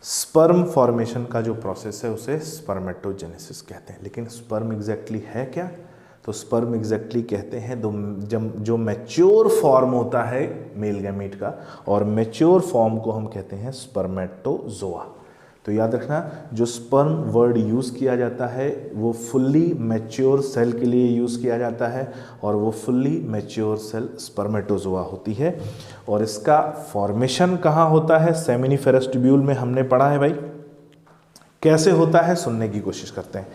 Speaker 1: Sperm formation का जो प्रोसेस है उसे स्पर्मेटोजेनेसिस कहते हैं। लेकिन स्पर्म एग्जैक्टली है क्या? तो स्पर्म एग्जैक्टली कहते हैं जो मैच्योर फॉर्म होता है मेल गैमीट का, और मैच्योर फॉर्म को हम कहते हैं स्पर्मेटोजोआ। तो याद रखना, जो स्पर्म वर्ड यूज़ किया जाता है वो फुल्ली मैच्योर सेल के लिए यूज़ किया जाता है, और वो फुल्ली मैच्योर सेल स्पर्मेटोजोआ होती है। और इसका फॉर्मेशन कहाँ होता है? सेमिनिफेरस ट्यूब्यूल में हमने पढ़ा है भाई। कैसे होता है सुनने की कोशिश करते हैं।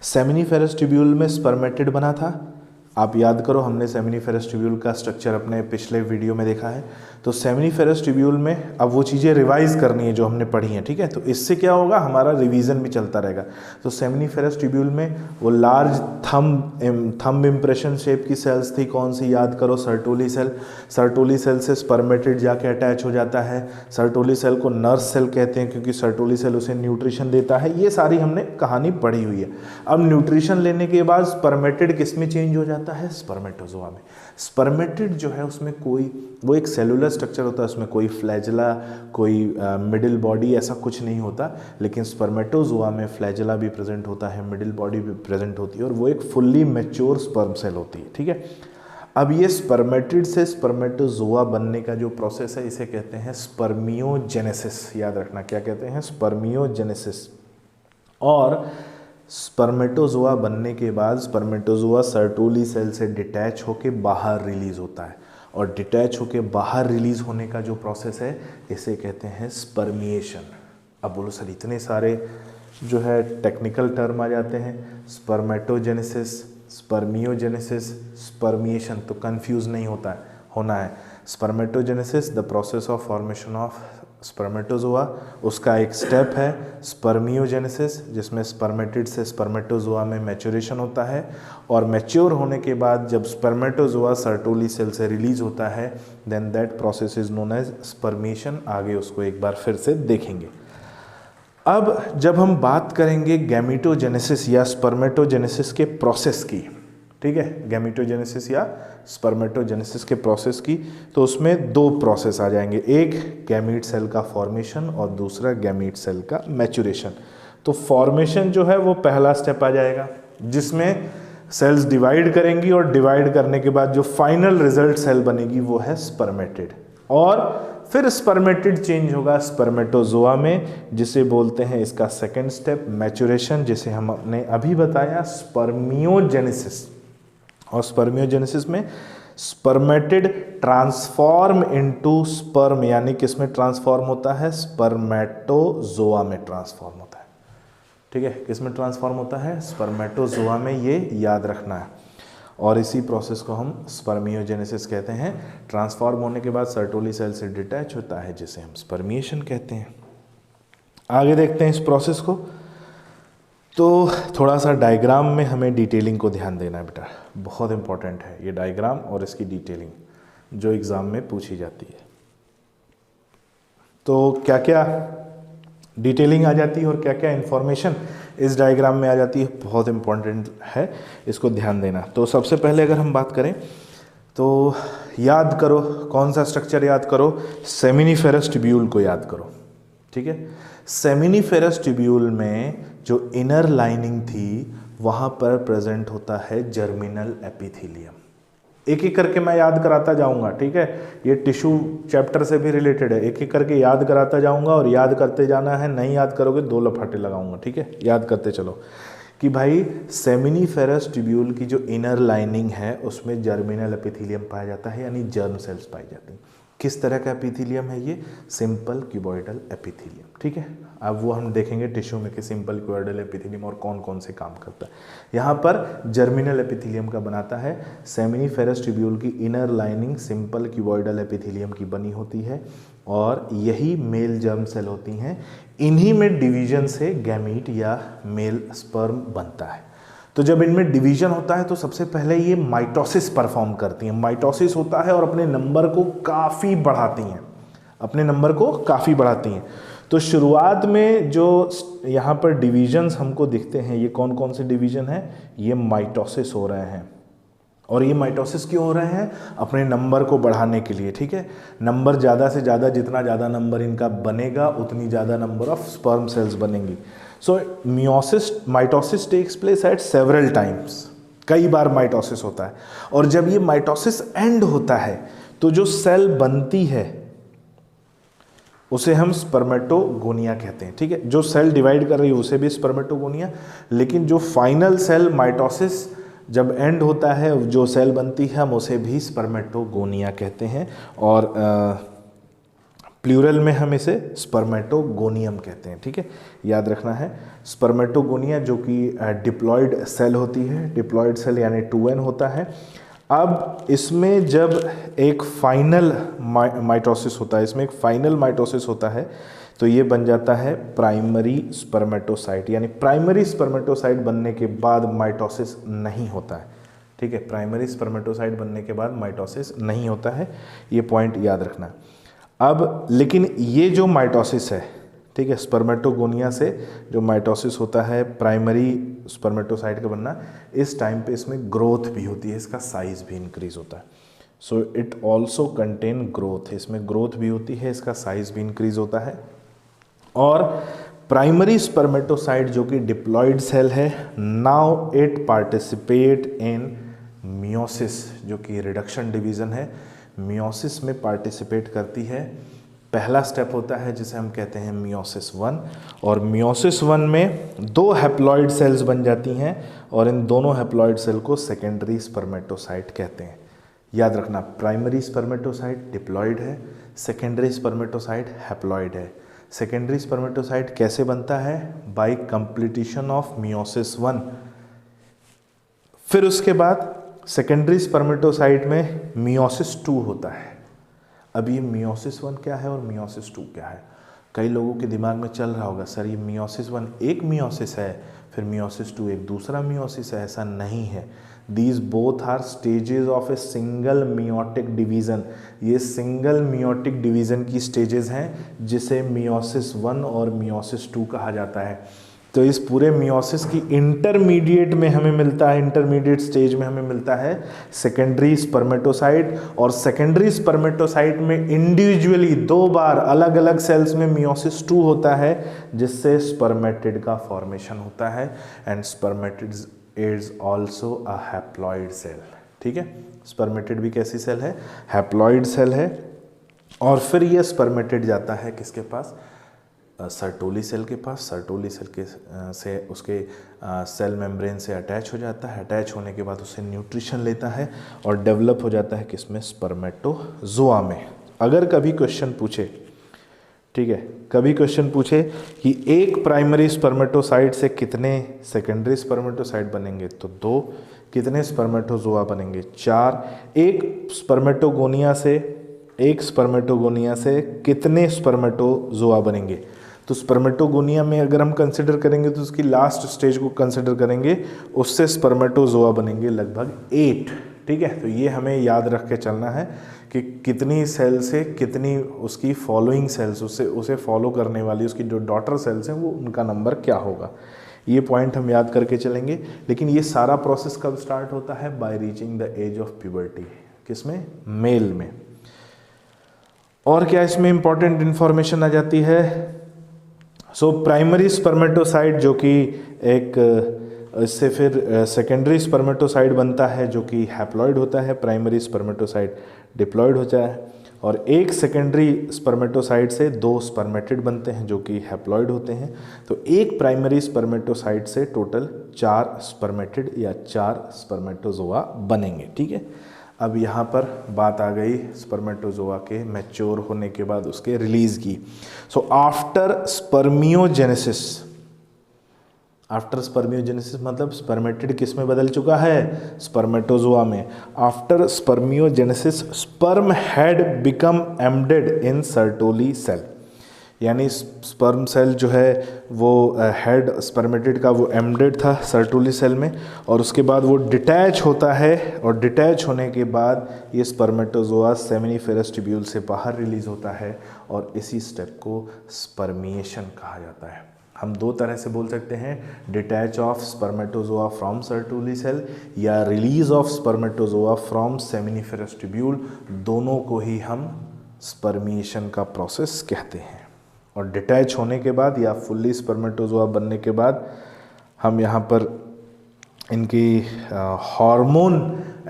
Speaker 1: सेमिनिफेरस ट्यूब्यूल में स्पर्मेटिड बना था। आप याद करो, हमने सेमिनिफेरस ट्यूब्यूल का स्ट्रक्चर अपने पिछले वीडियो में देखा है। तो सेमिनिफेरस ट्यूब्यूल में अब वो चीज़ें रिवाइज करनी है जो हमने पढ़ी हैं। ठीक है, तो इससे क्या होगा, हमारा रिवीजन भी चलता रहेगा। तो सेमिनिफेरस ट्यूब्यूल में वो लार्ज थंब इम्प्रेशन शेप की सेल्स थी। कौन सी? याद करो, सर्टोली सेल। सर्टोली सेल से स्पर्मेटिड जाके अटैच हो जाता है। सर्टोली सेल को नर्स सेल कहते हैं क्योंकि सर्टोली सेल उसे न्यूट्रिशन देता है। ये सारी हमने कहानी पढ़ी हुई है। अब न्यूट्रिशन लेने के बाद स्पर्मेटिड किस में चेंज हो जाता है? स्पर्मेटोजोआ में। स्पर्मेटिड जो है उसमें वो एक सेलुलर स्ट्रक्चर होता है, उसमें कोई फ्लैजेला, कोई मिडिल बॉडी ऐसा कुछ नहीं होता। लेकिन स्पर्मेटोजोआ में फ्लैजेला भी प्रेजेंट होता है, मिडिल बॉडी भी प्रेजेंट होती है, और वो एक फुल्ली मैच्योर स्पर्म सेल होती है। ठीक है, अब ये स्पर्मेटिड से स्पर्मेटोजोआ बनने का जो प्रोसेस है इसे कहते हैं स्पर्मियोजेनेसिस। याद रखना, क्या कहते हैं? स्पर्मियोजेनेसिस। और स्पर्मेटोजोआ बनने के बाद स्पर्मेटोजोआ सर्टोली सेल से डिटैच होके बाहर रिलीज होता है, और डिटैच होके बाहर रिलीज होने का जो प्रोसेस है इसे कहते हैं स्पर्मिएशन। अब बोलो सर, इतने सारे जो है टेक्निकल टर्म आ जाते हैं, स्पर्मेटोजेनेसिस, स्पर्मियोजेनेसिस, स्पर्मिएशन, तो कंफ्यूज नहीं होना है। Spermatogenesis the process of formation of spermatozoa, उसका एक स्टेप है स्पर्मियोजेनेसिस जिसमें स्पर्मेटिड से स्पर्मेटोजोआ में मैच्योरेशन होता है, और मैच्योर होने के बाद जब स्पर्मेटोजोआ सर्टोली सेल से रिलीज होता है then that process is known as spermiation. आगे उसको एक बार फिर से देखेंगे। अब जब हम बात करेंगे गैमेटोजेनेसिस या स्पर्मेटोजेनेसिस के प्रोसेस की, ठीक है, गैमेटोजेनेसिस या स्पर्मेटोजेनेसिस के प्रोसेस की, तो उसमें दो प्रोसेस आ जाएंगे, एक गैमीट सेल का फॉर्मेशन और दूसरा गैमीट सेल का मैच्योरेशन। तो फॉर्मेशन जो है वो पहला स्टेप आ जाएगा, जिसमें सेल्स डिवाइड करेंगी और डिवाइड करने के बाद जो फाइनल रिजल्ट सेल बनेगी वो है स्पर्मेटिड, और फिर स्पर्मेटिड चेंज होगा स्पर्मेटोजोआ में, जिसे बोलते हैं इसका सेकेंड स्टेप मैच्योरेशन, जिसे हमने अभी बताया स्पर्मियोजेनेसिस। और स्पर्मियोजेनेसिस में स्पर्मेटिड ट्रांसफॉर्म इनटू स्पर्म, यानी किसमें ट्रांसफॉर्म होता है, स्पर्मेटोजोआ में ट्रांसफॉर्म होता है। ठीक है, किसमें ट्रांसफॉर्म होता है, स्पर्मेटोजोआ में, ये याद रखना है। और इसी प्रोसेस को हम स्पर्मियोजेनेसिस कहते हैं। ट्रांसफॉर्म होने के बाद सर्टोली सेल से डिटैच होता है, जिसे हम स्पर्मिएशन कहते हैं। आगे देखते हैं इस प्रोसेस को। तो थोड़ा सा डायग्राम में हमें डिटेलिंग को ध्यान देना है बेटा, बहुत इंपॉर्टेंट है ये डायग्राम और इसकी डिटेलिंग, जो एग्ज़ाम में पूछी जाती है। तो क्या क्या डिटेलिंग आ जाती है और क्या क्या इन्फॉर्मेशन इस डायग्राम में आ जाती है, बहुत इंपॉर्टेंट है, इसको ध्यान देना। तो सबसे पहले अगर हम बात करें तो याद करो, कौन सा स्ट्रक्चर याद करो, सेमिनिफेरस ट्यूब्यूल को याद करो। ठीक है, सेमिनिफेरस ट्यूब्यूल में जो इनर लाइनिंग थी वहाँ पर प्रेजेंट होता है जर्मिनल एपिथेलियम। एक एक करके मैं याद कराता जाऊंगा, ठीक है, ये टिश्यू चैप्टर से भी रिलेटेड है, एक एक करके याद कराता जाऊंगा और याद करते जाना है, नहीं याद करोगे दो लफाटे लगाऊंगा। ठीक है, याद करते चलो कि भाई सेमिनिफेरस ट्यूब्यूल की जो इनर लाइनिंग है उसमें जर्मिनल एपिथेलियम पाया जाता है, यानी जर्म सेल्स पाई जाती हैं। किस तरह का एपिथेलियम है ये, सिंपल क्यूबॉइडल एपिथेलियम। ठीक है, अब वो हम देखेंगे टिश्यू में कि सिंपल क्यूबॉइडल एपिथेलियम और कौन कौन से काम करता है। यहाँ पर जर्मिनल एपिथेलियम का बनाता है, सेमिनिफेरस ट्यूब्यूल की inner lining simple cuboidal epithelium की बनी होती है और यही मेल जर्म सेल होती हैं। इन्हीं में डिवीजन से गैमीट या मेल स्पर्म बनता है। तो जब इनमें डिवीजन होता है तो सबसे पहले ये माइटोसिस परफॉर्म करती हैं। माइटोसिस होता है और अपने नंबर को काफ़ी बढ़ाती हैं, अपने नंबर को काफ़ी बढ़ाती हैं। तो शुरुआत में जो यहाँ पर डिवीजन्स हमको दिखते हैं, ये कौन कौन से डिवीजन हैं, ये माइटोसिस हो रहे हैं। और ये माइटोसिस क्यों हो रहे हैं, अपने नंबर को बढ़ाने के लिए। ठीक है, नंबर ज़्यादा से ज़्यादा, जितना ज़्यादा नंबर इनका बनेगा उतनी ज़्यादा नंबर ऑफ स्पर्म सेल्स बनेंगी। So mitosis takes place at several times, कई बार माइटोसिस होता है। और जब ये माइटोसिस एंड होता है तो जो सेल बनती है उसे हम स्पर्मेटोगोनिया कहते हैं। ठीक है, जो सेल डिवाइड कर रही है उसे भी स्पर्मेटोगोनिया, लेकिन जो फाइनल सेल माइटोसिस जब एंड होता है जो सेल बनती है हम उसे भी स्पर्मेटोगोनिया कहते हैं, और प्लूरल में हम इसे स्पर्मेटोगोनियम कहते हैं। ठीक है, याद रखना है। स्पर्मेटोगोनिया जो कि डिप्लॉयड सेल होती है, डिप्लॉयड सेल यानी 2n होता है। अब इसमें जब एक फाइनल माइटोसिस होता है, इसमें एक फाइनल माइटोसिस होता है तो ये बन जाता है प्राइमरी स्पर्मेटोसाइट, यानी प्राइमरी स्पर्मेटोसाइट बनने के बाद माइटोसिस नहीं होता है। ठीक है, प्राइमरी स्पर्मेटोसाइट बनने के बाद माइटोसिस नहीं होता है, ये पॉइंट याद रखना। अब लेकिन ये जो माइटोसिस है, ठीक है, स्पर्मेटोगोनिया से जो माइटोसिस होता है प्राइमरी स्पर्मेटोसाइट का बनना, इस टाइम पे इसमें ग्रोथ भी होती है, इसका साइज भी इंक्रीज होता है। So it also contain growth, इसमें ग्रोथ भी होती है, इसका साइज भी इंक्रीज होता है। और प्राइमरी स्पर्मेटोसाइट जो कि डिप्लॉयड सेल है, now it participate in meiosis, जो कि रिडक्शन डिवीज़न है, मियोसिस में पार्टिसिपेट करती है। पहला स्टेप होता है जिसे हम कहते हैं मियोसिस 1, और मियोसिस 1 में 2 हैप्लॉइड सेल्स बन जाती हैं और इन दोनों हैप्लॉइड सेल को सेकेंडरी स्पर्मेटोसाइट कहते हैं। याद रखना, प्राइमरी स्पर्मेटोसाइट डिप्लॉयड है, सेकेंडरी स्पर्मेटोसाइट हैप्लॉइड है। सेकेंडरी स्पर्मेटोसाइट कैसे बनता है, बाय कंप्लीशन ऑफ मियोसिस 1। फिर उसके बाद सेकेंडरी स्पर्मेटोसाइट में मियोसिस 2 होता है। अब ये मियोसिस 1 क्या है और मियोसिस 2 क्या है, कई लोगों के दिमाग में चल रहा होगा सर ये मियोसिस 1 एक मियोसिस है, फिर मियोसिस 2 एक दूसरा मियोसिस है। ऐसा नहीं है, these both are stages of a single meiotic division. ये सिंगल मियोटिक डिवीज़न की स्टेजेस हैं जिसे मियोसिस 1 और मियोसिस 2 कहा जाता है। तो इस पूरे मियोसिस की इंटरमीडिएट में हमें मिलता है, इंटरमीडिएट स्टेज में हमें मिलता है सेकेंडरी स्पर्मेटोसाइट। और सेकेंडरी स्पर्मेटोसाइट में इंडिविजुअली 2 बार अलग अलग सेल्स में मियोसिस 2 होता है, जिससे स्पर्मेटिड का फॉर्मेशन होता है। And spermatid is also a haploid cell. ठीक है, स्पर्मेटिड भी कैसी सेल है? हैप्लॉइड सेल है। और फिर ये स्पर्मेटिड जाता है किसके पास? सर्टोली सेल के पास। सर्टोली सेल के से उसके सेल मेम्ब्रेन से अटैच हो जाता है। अटैच होने के बाद उसे न्यूट्रिशन लेता है और डेवलप हो जाता है किसमें? स्पर्मेटोजोआ में। अगर कभी क्वेश्चन पूछे, ठीक है, कभी क्वेश्चन पूछे कि एक प्राइमरी स्पर्मेटोसाइट से कितने सेकेंडरी स्पर्मेटोसाइट बनेंगे, तो 2। कितने स्पर्मेटोजोआ बनेंगे? 4। एक स्पर्मेटोगोनिया से कितने स्पर्मेटोजोआ बनेंगे? तो स्पर्मेटोगोनिया में अगर हम कंसिडर करेंगे तो उसकी लास्ट स्टेज को कंसिडर करेंगे, उससे स्पर्मेटोजोआ बनेंगे लगभग 8। ठीक है, तो ये हमें याद रख के चलना है कि कितनी सेल से कितनी उसकी फॉलोइंग सेल्स, उसे फॉलो करने वाली उसकी जो डॉटर सेल्स हैं वो उनका नंबर क्या होगा, ये पॉइंट हम याद करके चलेंगे। लेकिन ये सारा प्रोसेस कब स्टार्ट होता है? By reaching the age of puberty. किसमें? मेल में। और क्या इसमें इंपॉर्टेंट इंफॉर्मेशन आ जाती है? सो प्राइमरी स्पर्मेटोसाइट जो कि एक, इससे फिर सेकेंडरी स्पर्मेटोसाइट बनता है जो कि हैप्लॉइड होता है। प्राइमरी स्पर्मेटोसाइट डिप्लॉइड हो जाए, और एक सेकेंडरी स्पर्मेटोसाइट से 2 स्पर्मेटिड बनते हैं जो कि हैप्लॉइड होते हैं। तो एक प्राइमरी स्पर्मेटोसाइट से टोटल 4 स्पर्मेटिड या 4 स्पर्मेटोजोआ बनेंगे। ठीक है, अब यहाँ पर बात आ गई स्पर्मेटोजोआ के मैच्योर होने के बाद उसके रिलीज की। सो आफ्टर स्पर्मियोजेनेसिस, मतलब स्पर्मेटिड किस में बदल चुका है? स्पर्मेटोजोआ में। After spermiogenesis sperm had become embedded in Sertoli cell, यानी स्पर्म सेल जो है वो हेड स्पर्मेटिड का वो एम्बेडेड था सर्टोली सेल में, और उसके बाद वो डिटैच होता है, और डिटैच होने के बाद ये स्पर्मेटोजोआ सेमिनिफेरस ट्यूब्यूल से बाहर रिलीज होता है, और इसी स्टेप को स्पर्मिएशन कहा जाता है। हम 2 तरह से बोल सकते हैं, detach of spermatozoa from Sertoli cell या release of spermatozoa from seminiferous tubule. दोनों को ही हम स्पर्मिएशन का प्रोसेस कहते हैं। और डिटैच होने के बाद या फुल्ली स्पर्मेटोजोआ बनने के बाद हम यहाँ पर इनकी हार्मोन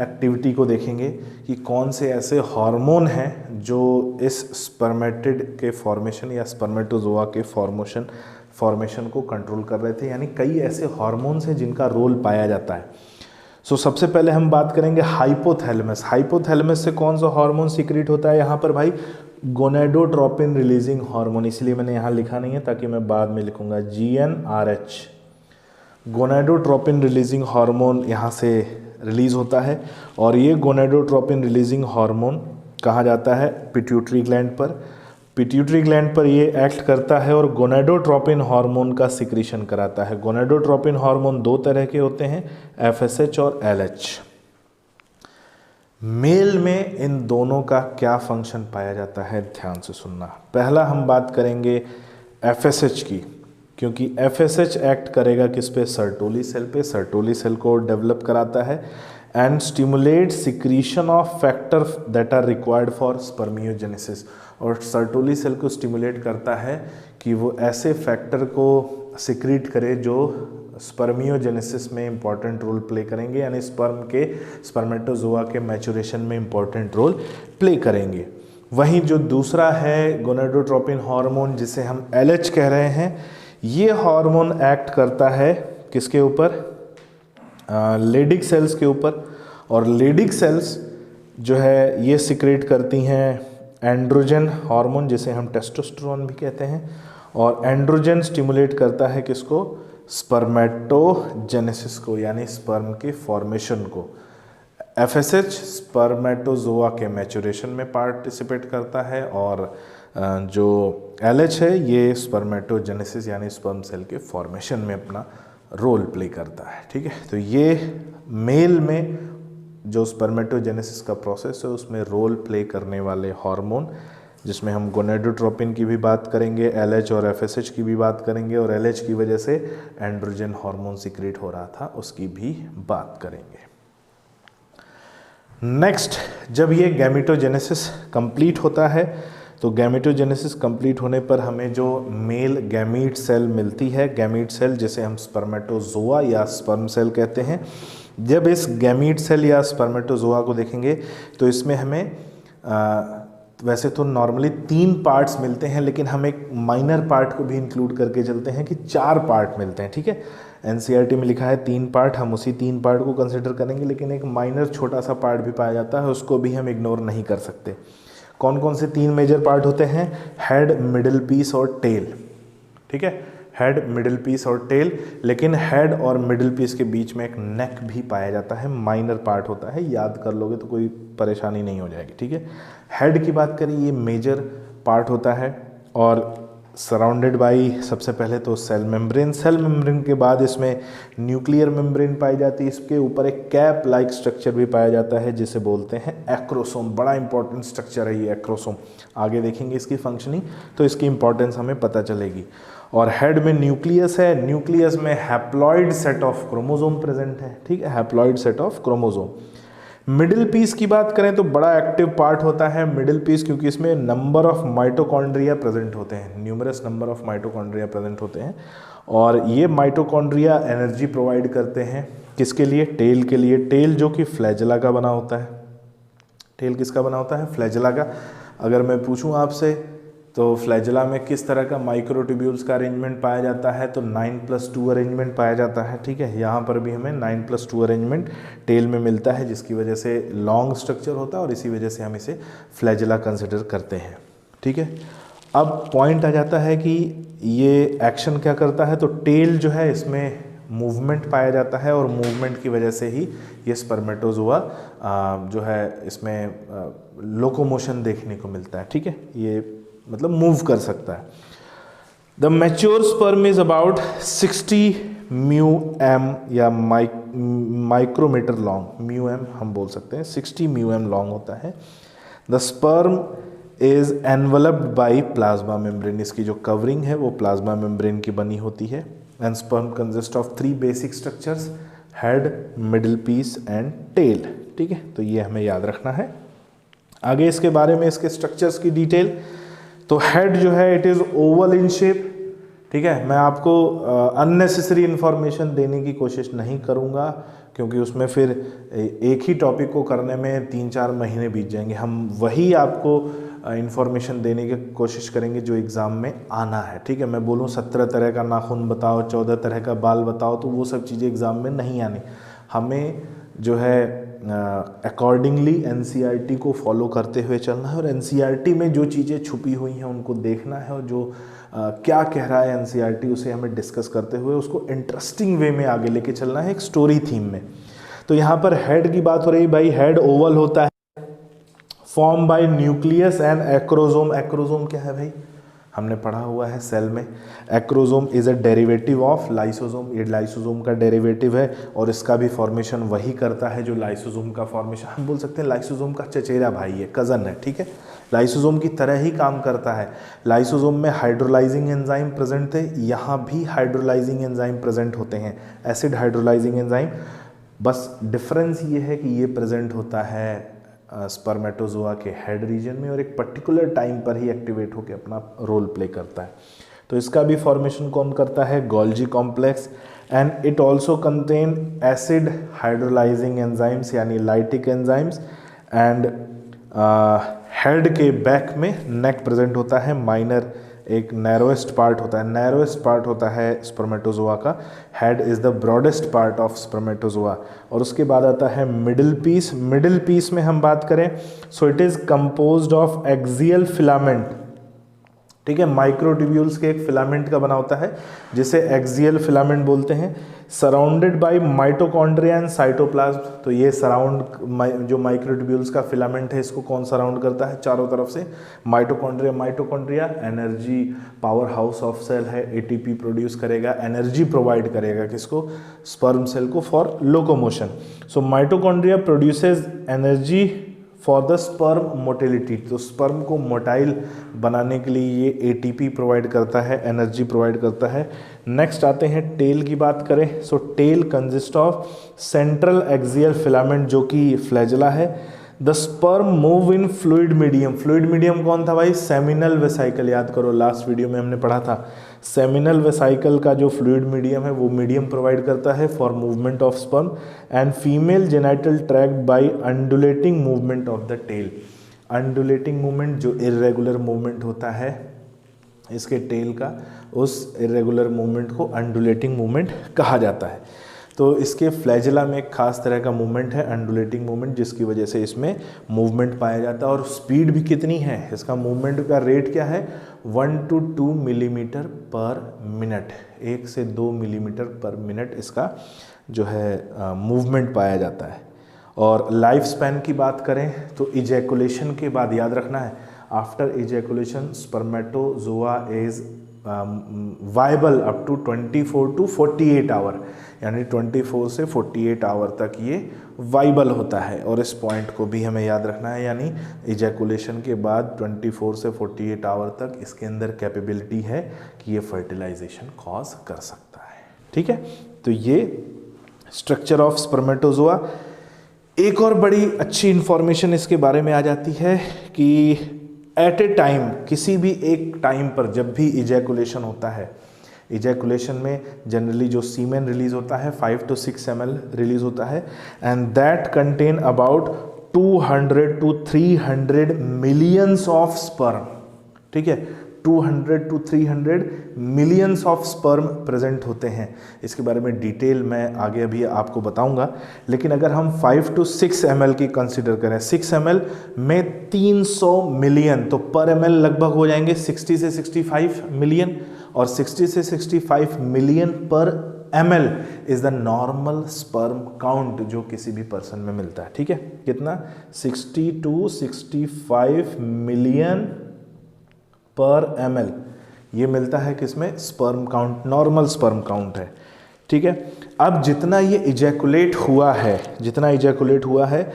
Speaker 1: एक्टिविटी को देखेंगे कि कौन से ऐसे हार्मोन हैं जो इस स्पर्मेटिड के फॉर्मेशन या स्पर्मेटोजोआ के फॉर्मेशन को कंट्रोल कर रहे थे। यानी कई ऐसे हार्मोन्स हैं जिनका रोल पाया जाता है। सो सबसे पहले हम बात करेंगे हाइपोथैलेमस। हाइपोथैलेमस से कौन सा हार्मोन सीक्रेट होता है यहाँ पर भाई? Gonadotropin releasing hormone. इसलिए मैंने यहाँ लिखा नहीं है ताकि मैं बाद में लिखूंगा GnRH। गोनेडोट्रोपिन रिलीजिंग हार्मोन यहाँ से रिलीज होता है, और ये गोनेडोट्रोपिन रिलीजिंग हार्मोन कहा जाता है पिट्यूटरी ग्लैंड पर। पिट्यूटरी ग्लैंड पर ये एक्ट करता है और गोनेडोट्रोपिन हार्मोन का सिक्रीशन कराता है। गोनेडोट्रोपिन हार्मोन 2 तरह के होते हैं, FSH और LH। मेल में इन दोनों का क्या फंक्शन पाया जाता है, ध्यान से सुनना। पहला हम बात करेंगे FSH की, क्योंकि FSH एक्ट करेगा किस पे? सर्टोली सेल पे। सर्टोली सेल को डेवलप कराता है and stimulate secretion of factor that are required for spermiogenesis. और सर्टोली सेल को स्टिमुलेट करता है कि वो ऐसे फैक्टर को सिक्रीट करे जो स्पर्मियोजेनेसिस में इंपॉर्टेंट रोल प्ले करेंगे, यानी स्पर्मेटोजोआ के मैचुरेशन में इंपॉर्टेंट रोल प्ले करेंगे। वहीं जो दूसरा है गोनेडोट्रोपिन हार्मोन, जिसे हम LH कह रहे हैं, ये हार्मोन एक्ट करता है किसके ऊपर? लेडिक सेल्स के ऊपर। और लेडिक सेल्स जो है ये सिक्रेट करती हैं एंड्रोजन हार्मोन, जिसे हम टेस्टोस्टेरोन भी कहते हैं। और एंड्रोजन स्टिमुलेट करता है किसको? स्पर्मेटोजेनेसिस को, यानी स्पर्म के फॉर्मेशन को। FSH स्पर्मेटोजोआ के मैचुरेशन में पार्टिसिपेट करता है, और जो LH है ये स्पर्मेटोजेनेसिस यानी स्पर्म सेल के फॉर्मेशन में अपना रोल प्ले करता है। ठीक है, तो ये मेल में जो स्पर्मेटोजेनेसिस का प्रोसेस है उसमें रोल प्ले करने वाले हार्मोन जिसमें हम गोनेडोट्रोपिन की भी बात करेंगे, LH और FSH की भी बात करेंगे, और LH की वजह से एंड्रोजन हार्मोन सीक्रेट हो रहा था उसकी भी बात करेंगे। नेक्स्ट, जब ये गैमेटोजेनेसिस कंप्लीट होता है तो गैमेटोजेनेसिस कंप्लीट होने पर हमें जो मेल गैमीट सेल मिलती है, गैमीट सेल जिसे हम स्पर्मेटोजोआ या स्पर्म सेल कहते हैं, जब इस गैमीट सेल या स्पर्मेटोजोआ को देखेंगे तो इसमें हमें वैसे तो नॉर्मली 3 पार्ट्स मिलते हैं, लेकिन हम एक माइनर पार्ट को भी इंक्लूड करके चलते हैं कि 4 पार्ट मिलते हैं। ठीक है, NCERT में लिखा है 3 पार्ट, हम उसी 3 पार्ट को कंसिडर करेंगे, लेकिन एक माइनर छोटा सा पार्ट भी पाया जाता है, उसको भी हम इग्नोर नहीं कर सकते। कौन कौन से 3 मेजर पार्ट होते हैं? हेड, मिडिल पीस और टेल। ठीक है, हेड, मिडिल पीस और टेल, लेकिन हेड और मिडिल पीस के बीच में एक नेक भी पाया जाता है, माइनर पार्ट होता है, याद कर लोगे तो कोई परेशानी नहीं हो जाएगी। ठीक है, हेड की बात करें, ये मेजर पार्ट होता है और सराउंडेड बाई सबसे पहले तो सेल मेम्ब्रेन, सेल मेम्ब्रेन के बाद इसमें न्यूक्लियर मेम्ब्रेन पाई जाती है, इसके ऊपर एक कैप लाइक स्ट्रक्चर भी पाया जाता है जिसे बोलते हैं एक्रोसोम। बड़ा इंपॉर्टेंट स्ट्रक्चर है ये एक्रोसोम, आगे देखेंगे इसकी फंक्शनिंग तो इसकी इंपॉर्टेंस हमें पता चलेगी। और हेड में न्यूक्लियस है, न्यूक्लियस में haploid set of chromosome present है। ठीक है, haploid set of chromosome. Middle piece की बात करें तो बड़ा एक्टिव पार्ट होता है मिडिल पीस, क्योंकि इसमें नंबर ऑफ माइटोकॉन्ड्रिया प्रेजेंट होते हैं, numerous number of mitochondria present होते हैं, और ये माइटोकॉन्ड्रिया एनर्जी प्रोवाइड करते हैं किसके लिए? टेल के लिए। टेल जो कि फ्लैजेला का बना होता है। टेल किसका बना होता है? फ्लैजेला का। अगर मैं पूछूं आपसे तो फ्लैजेला में किस तरह का माइक्रोट्यूब्यूल्स का अरेंजमेंट पाया जाता है, तो 9+2 अरेंजमेंट पाया जाता है। ठीक है, यहाँ पर भी हमें 9+2 अरेंजमेंट टेल में मिलता है, जिसकी वजह से लॉन्ग स्ट्रक्चर होता है और इसी वजह से हम इसे फ्लैजेला कंसिडर करते हैं। ठीक है, अब पॉइंट आ जाता है कि ये एक्शन क्या करता है, तो टेल जो है इसमें मूवमेंट पाया जाता है और मूवमेंट की वजह से ही ये स्पर्मेटोजोआ जो है इसमें लोकोमोशन देखने को मिलता है। ठीक है, ये मतलब मूव कर सकता है। The mature sperm is about 60 μm या माइक्रोमीटर लॉन्ग, μm हम बोल सकते हैं, 60 μm लॉन्ग होता है। The sperm is enveloped by plasma membrane, इसकी जो कवरिंग है वो प्लाज्मा मेम्ब्रेन की बनी होती है। And sperm consist of 3 basic structures, head, middle piece and tail. ठीक है, तो ये हमें याद रखना है। आगे इसके बारे में इसके स्ट्रक्चर्स की डिटेल, तो हेड जो है it is oval in shape. ठीक है, मैं आपको अननेसेसरी इन्फॉर्मेशन देने की कोशिश नहीं करूँगा, क्योंकि उसमें फिर एक ही टॉपिक को करने में 3-4 महीने बीत जाएंगे। हम वही आपको इन्फॉर्मेशन देने की कोशिश करेंगे जो एग्ज़ाम में आना है। ठीक है, मैं बोलूँ 17 तरह का नाखून बताओ, 14 तरह का बाल बताओ, तो वो सब चीज़ें एग्ज़ाम में नहीं आनी। हमें जो है अकॉर्डिंगली NCERT को फॉलो करते हुए चलना है, और NCERT में जो चीज़ें छुपी हुई हैं उनको देखना है, और जो क्या कह रहा है NCERT उसे हमें डिस्कस करते हुए उसको इंटरेस्टिंग वे में आगे लेके चलना है, एक स्टोरी थीम में। तो यहाँ पर हेड की बात हो रही भाई, हेड ओवल होता है, form by nucleus and acrosome. Acrosome क्या है भाई, हमने पढ़ा हुआ है सेल में। Acrosome is a derivative of lysosome, ये लाइसोसोम का डेरिवेटिव है, और इसका भी फॉर्मेशन वही करता है जो लाइसोसोम का फॉर्मेशन, हम बोल सकते हैं लाइसोसोम का चचेरा भाई है, कज़न है। ठीक है, लाइसोसोम की तरह ही काम करता है। लाइसोसोम में हाइड्रोलाइजिंग एंजाइम प्रेजेंट थे, यहाँ भी हाइड्रोलाइजिंग एंजाइम प्रेजेंट होते हैं, एसिड हाइड्रोलाइजिंग एंजाइम। बस डिफरेंस ये है कि ये प्रेजेंट होता है स्पर्मेटोजोआ के हेड रीजन में, और एक पर्टिकुलर टाइम पर ही एक्टिवेट होकर अपना रोल प्ले करता है। तो इसका भी फॉर्मेशन कौन करता है? Golgi complex. And it also contain acid hydrolysing enzymes यानी लाइटिक एंजाइम्स। एंड हेड के बैक में नेक प्रेजेंट होता है, माइनर एक नैरोएस्ट पार्ट होता है, नैरोएस्ट पार्ट होता है स्पर्मेटोजोआ का। Head is the broadest part of spermatozoa. और उसके बाद आता है मिडिल पीस। मिडिल पीस में हम बात करें so it is composed of axial filament. ठीक है, माइक्रोट्यूब्यूल्स के एक फिलामेंट का बना होता है जिसे एक्सियल फिलामेंट बोलते हैं, surrounded by mitochondria and cytoplasm. तो ये सराउंड जो माइक्रोट्यूब्यूल्स का फिलामेंट है इसको कौन सराउंड करता है? चारों तरफ से mitochondria. Mitochondria energy powerhouse of cell है, ATP प्रोड्यूस करेगा, एनर्जी प्रोवाइड करेगा किसको? स्पर्म सेल को, for locomotion. So mitochondria produces energy for the sperm motility. तो स्पर्म को मोटाइल बनाने के लिए ये एटीपी प्रोवाइड करता है, एनर्जी प्रोवाइड करता है। नेक्स्ट आते हैं टेल की बात करें। So tail consist of central axial filament जो कि फ्लैजेला है। The sperm move in fluid medium. Fluid medium कौन था भाई? Seminal vesicle. याद करो लास्ट वीडियो में हमने पढ़ा था, सेमिनल वेसाइकल का जो फ्लूइड मीडियम है वो मीडियम प्रोवाइड करता है for movement of sperm and female genital tract by undulating movement of the tail. Undulating movement जो इर्रेगुलर मूवमेंट होता है इसके टेल का, उस इर्रेगुलर मूवमेंट को अंडुलेटिंग मूवमेंट कहा जाता है। तो इसके फ्लैजेला में एक खास तरह का मूवमेंट है, अंडुलेटिंग मूवमेंट, जिसकी वजह से इसमें मूवमेंट पाया जाता है। और स्पीड भी कितनी है इसका, मूवमेंट का रेट क्या है? 1 to 2 मिलीमीटर पर मिनट, 1 से 2 मिलीमीटर पर मिनट इसका जो है मूवमेंट पाया जाता है। और लाइफ स्पैन की बात करें तो इजैकुलेशन के बाद याद रखना है, after ejaculation spermatozoa is viable up to 24 to 48 hour, यानी 24 से 48 आवर तक ये वाइबल होता है। और इस पॉइंट को भी हमें याद रखना है, यानी इजैकुलेशन के बाद 24 से 48 आवर तक इसके अंदर कैपेबिलिटी है कि ये फर्टिलाइजेशन कॉज कर सकता है। ठीक है, तो ये स्ट्रक्चर ऑफ स्पर्मेटोजोआ। एक और बड़ी अच्छी इंफॉर्मेशन इसके बारे में आ जाती है कि एट ए टाइम, किसी भी एक टाइम पर जब भी इजैकुलेशन होता है, इजैकुलेशन में जनरली जो सीमेन रिलीज होता है 5 to 6 ml रिलीज होता है and that contain about 200 to 300 millions of sperm. ठीक है, 200 to 300 millions of sperm present होते हैं। इसके बारे में डिटेल मैं आगे अभी आपको बताऊंगा, लेकिन अगर हम 5 to 6 ml की कंसिडर करें, 6 ml में 300 मिलियन, तो पर ml लगभग हो जाएंगे 60 से 65 मिलियन, और 60 से 65 मिलियन पर ml is the normal sperm count जो किसी भी पर्सन में मिलता है। ठीक है, कितना? 60 to 65 मिलियन पर ml ये मिलता है किसमें? Sperm count, normal sperm count है। ठीक है, अब जितना ये इजैकुलेट हुआ है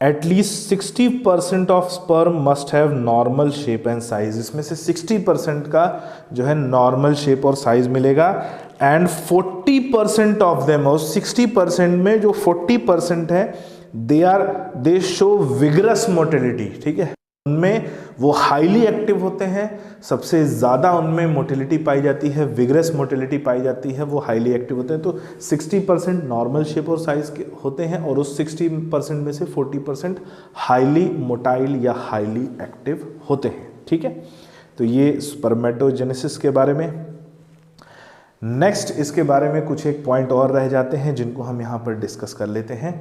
Speaker 1: at least 60% of sperm must have normal shape and size. इसमें से 60% का जो है नॉर्मल शेप और साइज मिलेगा एंड 40% ऑफ देम, और 60% में जो 40% है दे शो विगरस मोटिलिटी। ठीक है, उनमें वो हाईली एक्टिव होते हैं, सबसे ज़्यादा उनमें मोटिलिटी पाई जाती है, विगरस मोटिलिटी पाई जाती है, वो हाईली एक्टिव होते हैं। तो 60% नॉर्मल शेप और साइज के होते हैं और उस 60% में से 40% हाईली मोटाइल या हाईली एक्टिव होते हैं। ठीक है, तो ये स्पर्मेटोजेनेसिस के बारे में। नेक्स्ट इसके बारे में कुछ एक पॉइंट और रह जाते हैं जिनको हम यहाँ पर डिस्कस कर लेते हैं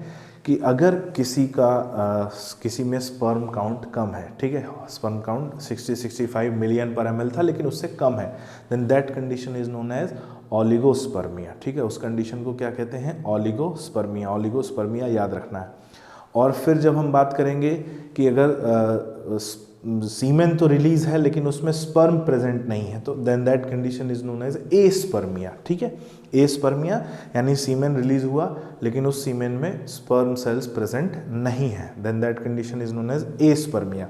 Speaker 1: कि अगर किसी में स्पर्म काउंट कम है, ठीक है, स्पर्म काउंट 60-65 मिलियन पर ml था लेकिन उससे कम है, then that condition is known as oligospermia. ठीक है, उस कंडीशन को क्या कहते हैं? ओलिगोस्पर्मिया। ओलिगोस्पर्मिया याद रखना है। और फिर जब हम बात करेंगे कि अगर सीमेन तो रिलीज है लेकिन उसमें स्पर्म प्रेजेंट नहीं है, तो then that condition is known as aspermia. ठीक है, एस्पर्मिया यानी सीमेन रिलीज हुआ लेकिन उस सीमेन में स्पर्म सेल्स प्रेजेंट नहीं है, then that condition is known as aspermia.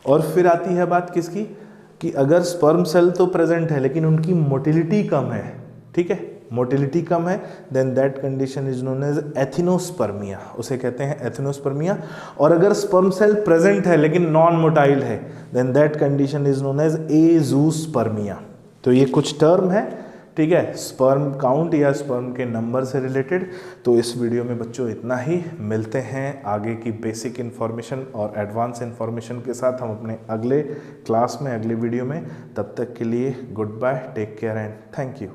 Speaker 1: और फिर आती है बात किसकी, कि अगर स्पर्म सेल तो प्रेजेंट है लेकिन उनकी मोटिलिटी कम है, ठीक है, मोटिलिटी कम है, then that condition is known as asthenospermia, उसे कहते हैं एथिनोस्पर्मिया। और अगर स्पर्म सेल प्रेजेंट है लेकिन नॉन मोटाइल है, then that condition is known as azoospermia. तो ये कुछ टर्म है, ठीक है, स्पर्म काउंट या स्पर्म के नंबर से रिलेटेड। तो इस वीडियो में बच्चों इतना ही, मिलते हैं आगे की बेसिक इन्फॉर्मेशन और एडवांस इन्फॉर्मेशन के साथ हम अपने अगले क्लास में, अगले वीडियो में। तब तक के लिए goodbye, take care and thank you.